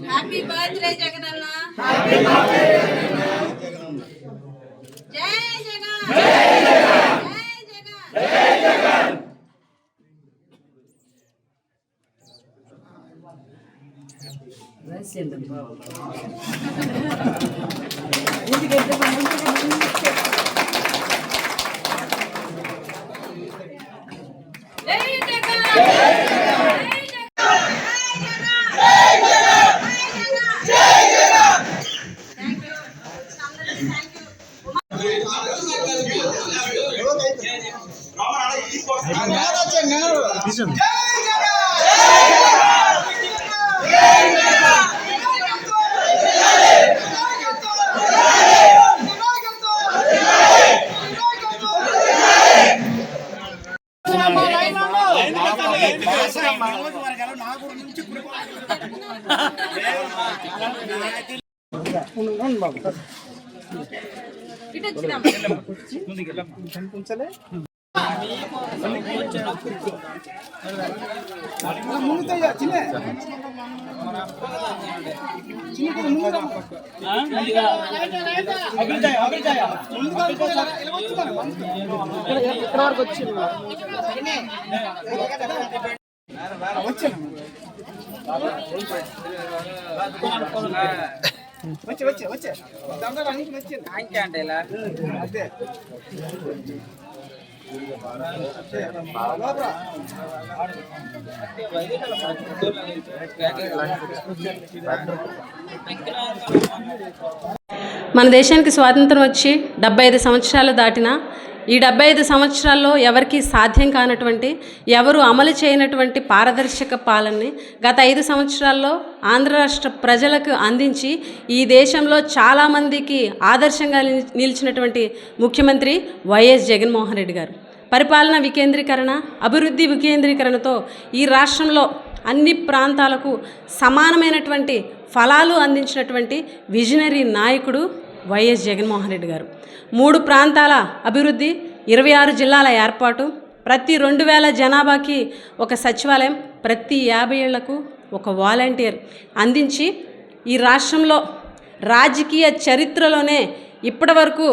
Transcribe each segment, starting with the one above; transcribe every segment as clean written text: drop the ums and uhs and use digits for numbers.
Happy birthday Jagananna. జై జగన్. జై జగన్. మన దేశానికి స్వాతంత్రం వచ్చి 75 సంవత్సరాలు దాటినా ఈ 75 సంవత్సరాల్లో ఎవరికీ సాధ్యం కానటువంటి, ఎవరు అమలు చేయనటువంటి పారదర్శక పాలనని గత 5 సంవత్సరాల్లో ఆంధ్ర రాష్ట్ర ప్రజలకు అందించి ఈ దేశంలో చాలామందికి ఆదర్శంగా నిలిచినటువంటి ముఖ్యమంత్రి వైఎస్ జగన్మోహన్ రెడ్డి గారు. పరిపాలన వికేంద్రీకరణ, అభివృద్ధి వికేంద్రీకరణతో ఈ రాష్ట్రంలో అన్ని ప్రాంతాలకు సమానమైనటువంటి ఫలాలు అందించినటువంటి విజనరీ నాయకుడు వైఎస్ జగన్మోహన్ రెడ్డి గారు. 3 ప్రాంతాల అభివృద్ధి, 26 జిల్లాల ఏర్పాటు, ప్రతి 2000 జనాభాకి ఒక సచివాలయం, ప్రతి 50 ఏళ్లకు ఒక వాలంటీర్ అందించి ఈ రాష్ట్రంలో రాజకీయ చరిత్రలోనే ఇప్పటివరకు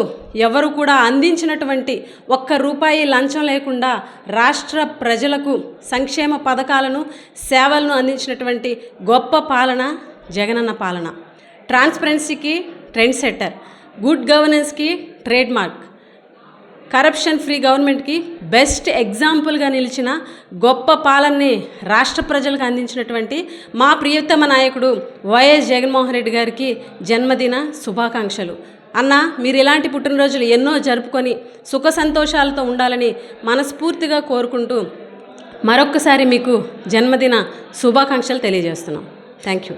ఎవరు కూడా అందించినటువంటి ₹1 లంచం లేకుండా రాష్ట్ర ప్రజలకు సంక్షేమ పథకాలను, సేవలను అందించినటువంటి గొప్ప పాలన జగనన్న పాలన. ట్రాన్స్పరెన్సీకి ట్రెండ్ సెట్టర్, గుడ్ గవర్నెన్స్కి ట్రేడ్ మార్క్, కరప్షన్ ఫ్రీ గవర్నమెంట్కి బెస్ట్ ఎగ్జాంపుల్గా నిలిచిన గొప్ప పాలనని రాష్ట్ర ప్రజలకు అందించినటువంటి మా ప్రియతమ నాయకుడు వైఎస్ జగన్మోహన్ రెడ్డి గారికి జన్మదిన శుభాకాంక్షలు. అన్న, మీరు ఇలాంటి పుట్టినరోజులు ఎన్నో జరుపుకొని సుఖ సంతోషాలతో ఉండాలని మనస్ఫూర్తిగా కోరుకుంటూ మరొక్కసారి మీకు జన్మదిన శుభాకాంక్షలు తెలియజేస్తున్నాం. Thank you.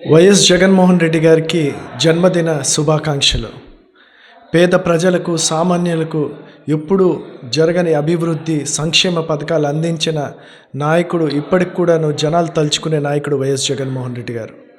YS Jaganmohan Reddy గారికి జన్మదిన శుభాకాంక్షలు. పేద ప్రజలకు, సామాన్యులకు ఎప్పుడూ జరగని అభివృద్ధి, సంక్షేమ పథకాలు అందించిన నాయకుడు, ఇప్పటికి కూడాను జనాలు తలుచుకునే నాయకుడు వైఎస్ జగన్మోహన్ రెడ్డి గారు.